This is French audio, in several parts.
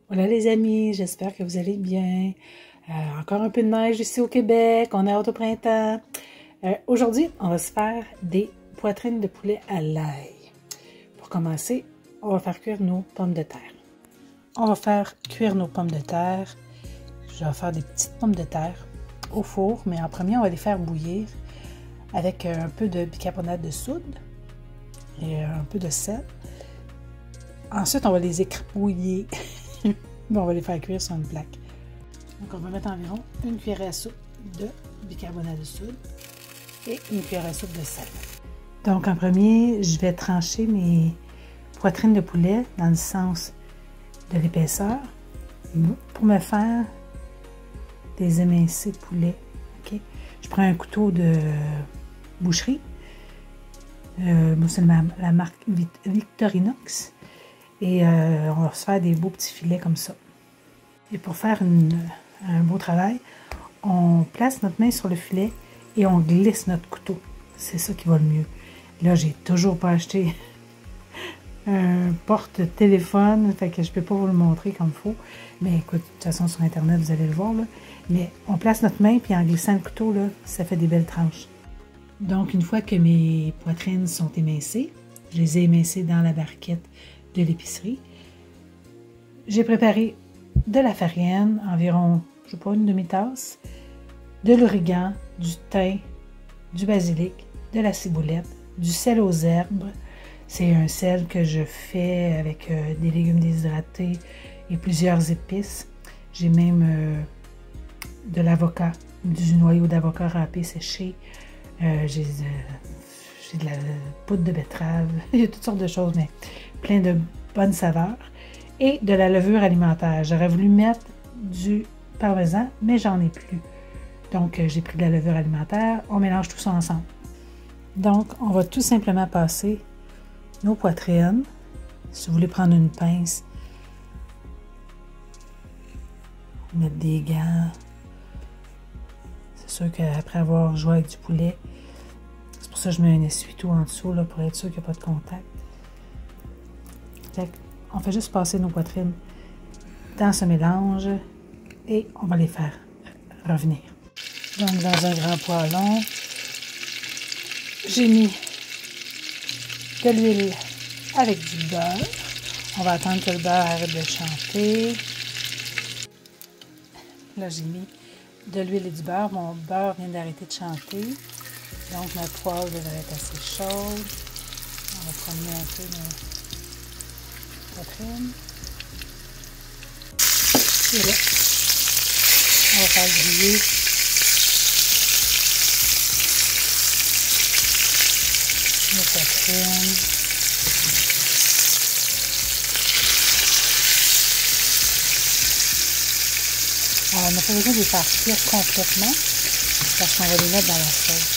Voilà les amis, j'espère que vous allez bien. Encore un peu de neige ici au Québec, on est hâte au printemps. Aujourd'hui, on va se faire des poitrines de poulet à l'ail. Pour commencer, on va faire cuire nos pommes de terre. On va faire cuire nos pommes de terre. Je vais faire des petites pommes de terre au four, mais en premier, on va les faire bouillir avec un peu de bicarbonate de soude et un peu de sel. Ensuite, on va les écrabouiller. On va les faire cuire sur une plaque. Donc, on va mettre environ une cuillère à soupe de bicarbonate de soude et une cuillère à soupe de sel. Donc, en premier, je vais trancher mes poitrines de poulet dans le sens de l'épaisseur pour me faire des émincés de poulet. Okay? Je prends un couteau de boucherie. Moi, c'est la marque Victorinox. Et on va se faire des beaux petits filets comme ça. Et pour faire un beau travail, on place notre main sur le filet et on glisse notre couteau. C'est ça qui va le mieux. Là, j'ai toujours pas acheté un porte-téléphone, fait que je peux pas vous le montrer comme il faut. Mais écoute, de toute façon, sur Internet, vous allez le voir. Là. Mais on place notre main, puis en glissant le couteau, là, ça fait des belles tranches. Donc, une fois que mes poitrines sont émincées, je les ai émincées dans la barquette de l'épicerie. J'ai préparé de la farine, environ, je sais pas, une demi-tasse, de l'origan, du thym, du basilic, de la ciboulette, du sel aux herbes. C'est un sel que je fais avec des légumes déshydratés et plusieurs épices. J'ai même de l'avocat, du noyau d'avocat râpé séché. J'ai de la poudre de betterave. Il y a toutes sortes de choses, mais plein de bonnes saveurs. Et de la levure alimentaire. J'aurais voulu mettre du parmesan, mais j'en ai plus. Donc, j'ai pris de la levure alimentaire. On mélange tout ça ensemble. Donc, on va tout simplement passer nos poitrines. Si vous voulez prendre une pince, mettre des gants. C'est sûr qu'après avoir joué avec du poulet, c'est pour ça que je mets un essuie-tout en dessous là, pour être sûr qu'il n'y a pas de contact. On fait juste passer nos poitrines dans ce mélange et on va les faire revenir. Donc, dans un grand poêlon, j'ai mis de l'huile avec du beurre. On va attendre que le beurre arrête de chanter. Là, j'ai mis de l'huile et du beurre. Mon beurre vient d'arrêter de chanter. Donc, ma poêle devrait être assez chaude. On va promener un peu nos poitrines. Et là, on va faire griller nos poitrines. Alors, on n'a pas besoin de les faire cuire complètement parce qu'on va les mettre dans la sauce.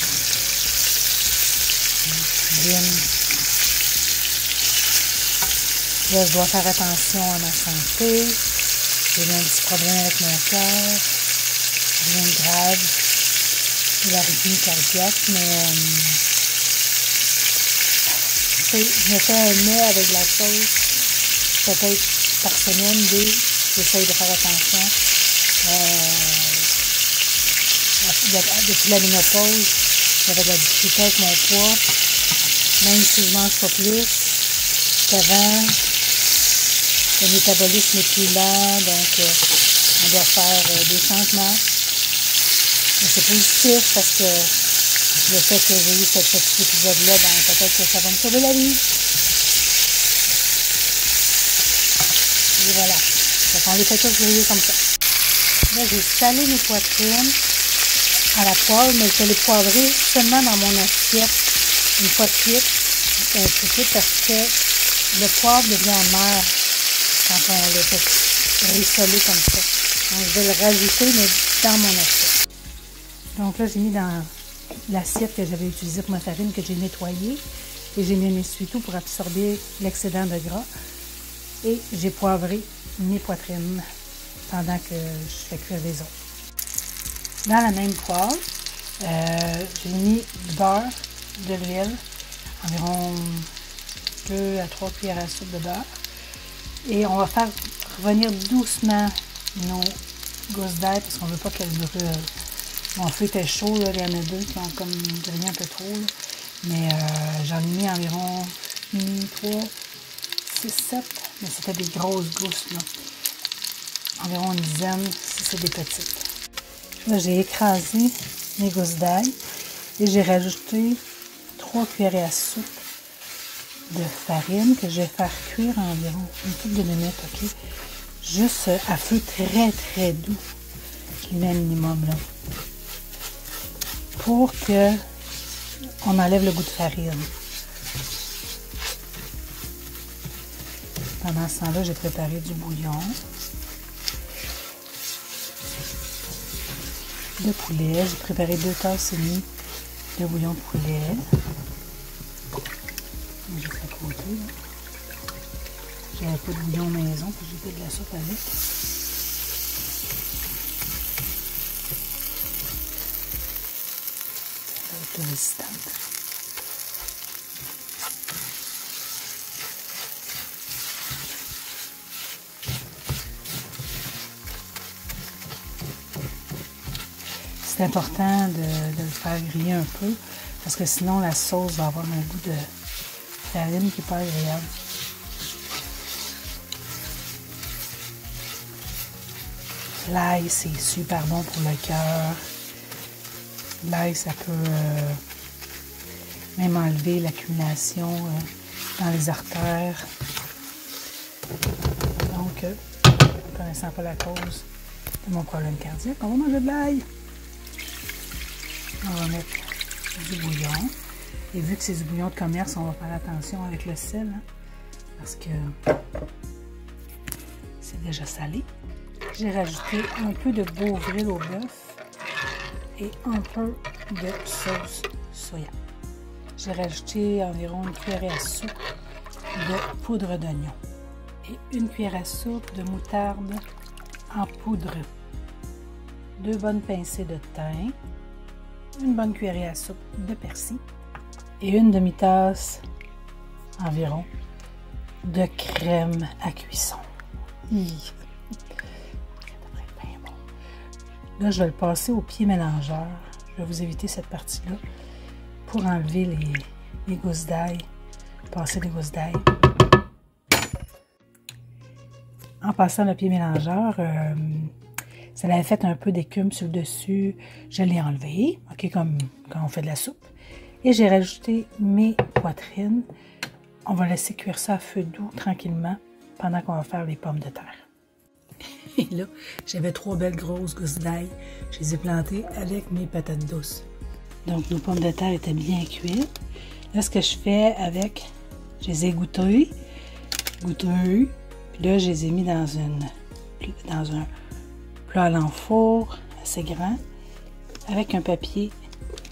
Là, je dois faire attention à ma santé. J'ai eu un petit problème avec mon cœur. Rien de grave. De l'arythmie cardiaque, mais je me fais un mets avec de la sauce, peut-être par semaine, j'essaye de faire attention. Depuis la ménopause, j'avais de la difficulté avec mon poids. Même si je mange pas plus qu'avant, le métabolisme est plus lent, donc on doit faire des changements. Mais c'est positif parce que le fait que j'ai eu ce petit épisode-là, ben, peut-être que ça va me sauver la vie. Et voilà. Donc on les fait tous griller comme ça. Là, j'ai salé mes poitrines à la poêle, mais je vais les poivrer seulement dans mon assiette une fois cuite, tout de suite, parce que le poivre devient amer quand on le fait rissoler comme ça. Donc, je vais le rajouter, mais dans mon assiette. Donc là, j'ai mis dans l'assiette que j'avais utilisée pour ma farine, que j'ai nettoyée, et j'ai mis un essuie-tout pour absorber l'excédent de gras. Et j'ai poivré mes poitrines pendant que je fais cuire les autres. Dans la même poêle, j'ai mis du beurre, de l'huile, environ 2 à 3 cuillères à soupe de beurre. Et on va faire revenir doucement nos gousses d'ail parce qu'on ne veut pas qu'elles brûlent. Mon feu était chaud, là, il y en a deux qui ont comme grillé un peu trop. Là. Mais j'en ai mis environ 3, 6, 7. Mais c'était des grosses gousses. Là. Environ une dizaine si c'est des petites. Là, j'ai écrasé mes gousses d'ail et j'ai rajouté 3 cuillerées à soupe de farine que je vais faire cuire environ une couple de minutes, ok? Juste à feu très très doux. Je les mets un minimum là. Pour que on enlève le goût de farine. Pendant ce temps-là, j'ai préparé du bouillon de poulet. J'ai préparé 2 tasses et demie de bouillon de poulet. Juste à côté. J'avais pas de bouillon maison, puis j'ai fait de la soupe avec. Ça va être résistante. C'est important de le faire griller un peu, parce que sinon la sauce va avoir un goût de farine qui n'est pas agréable. L'ail, c'est super bon pour le cœur. L'ail, ça peut même enlever l'accumulation dans les artères. Donc, connaissant pas la cause de mon problème cardiaque, on va manger de l'ail. On va mettre du bouillon. Et vu que c'est du bouillon de commerce, on va faire attention avec le sel, hein, parce que c'est déjà salé. J'ai rajouté un peu de Beauvril au bœuf et un peu de sauce soya. J'ai rajouté environ une cuillerée à soupe de poudre d'oignon et une cuillère à soupe de moutarde en poudre. 2 bonnes pincées de thym, une bonne cuillerée à soupe de persil et une demi-tasse environ de crème à cuisson. Là, je vais le passer au pied mélangeur. Je vais vous éviter cette partie-là pour enlever les gousses d'ail, passer les gousses d'ail. En passant le pied mélangeur, ça avait fait un peu d'écume sur le dessus. Je l'ai enlevé, ok, comme quand on fait de la soupe. Et j'ai rajouté mes poitrines. On va laisser cuire ça à feu doux, tranquillement, pendant qu'on va faire les pommes de terre. Et là, j'avais 3 belles grosses gousses d'ail. Je les ai plantées avec mes patates douces. Donc, nos pommes de terre étaient bien cuites. Là, ce que je fais avec, je les ai goûtées. Puis là, je les ai mis dans un plat à l'enfour assez grand, avec un papier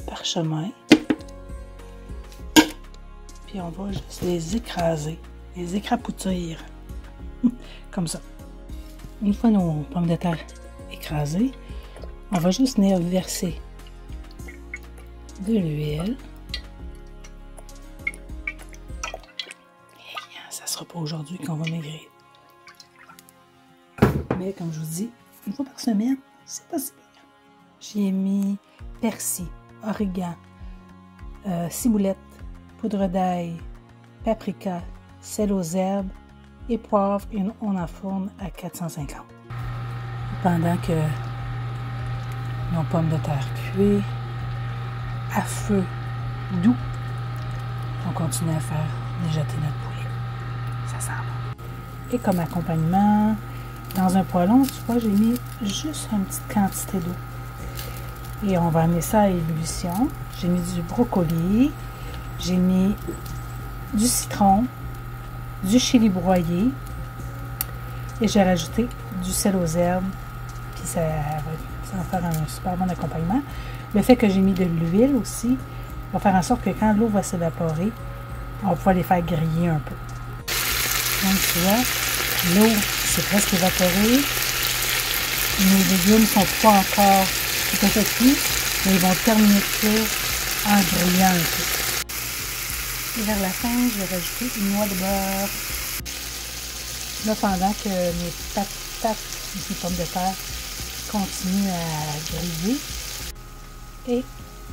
parchemin. Puis on va juste les écraser, les écrapoutir, comme ça. Une fois nos pommes de terre écrasées, on va juste venir verser de l'huile. Ça ne sera pas aujourd'hui qu'on va maigrir. Mais comme je vous dis, une fois par semaine, c'est pas si pire. J'y ai mis persil, origan, ciboulette, poudre d'ail, paprika, sel aux herbes et poivre, et on enfourne à 450. Pendant que nos pommes de terre cuisent à feu doux, on continue à faire mijoter notre poulet. Ça sent bon. Et comme accompagnement, dans un poêlon, tu vois, j'ai mis juste une petite quantité d'eau. Et on va amener ça à ébullition. J'ai mis du brocoli, j'ai mis du citron, du chili broyé et j'ai rajouté du sel aux herbes. Puis ça va faire un super bon accompagnement. Le fait que j'ai mis de l'huile aussi va faire en sorte que quand l'eau va s'évaporer, on va pouvoir les faire griller un peu. Donc tu vois, l'eau s'est presque évaporée. Nos légumes ne sont pas encore tout à fait cuits, mais ils vont terminer de cuire en grillant un peu. Et vers la fin, je vais rajouter une noix de beurre Là, pendant que mes patates et mes pommes de terre continuent à griller, et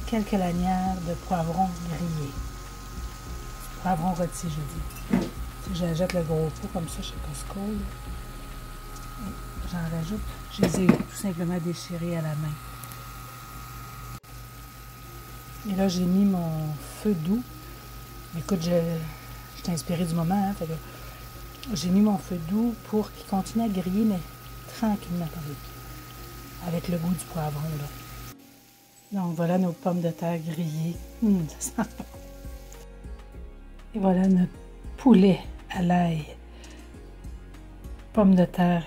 quelques lanières de poivrons grillés. Poivrons rôtis, je dis. J'achète le gros pot comme ça chez Costco. J'en rajoute. Je les ai tout simplement déchirés à la main. Et là, j'ai mis mon feu doux. Écoute, je suis inspirée du moment. Hein, j'ai mis mon feu doux pour qu'il continue à griller, mais tranquillement, avec le goût du poivron. Là. Donc, voilà nos pommes de terre grillées. Ça sent bon. Et voilà notre poulet à l'ail. Pommes de terre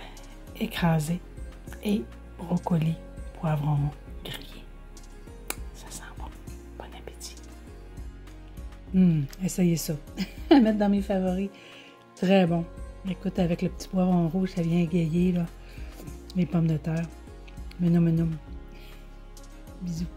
écrasées et brocoli, poivron grillé. Ça sent bon. Bon appétit. Essayez ça. À mettre dans mes favoris. Très bon. Écoute, avec le petit poivron rouge, ça vient égayer, là. Les pommes de terre. Menum. Bisous.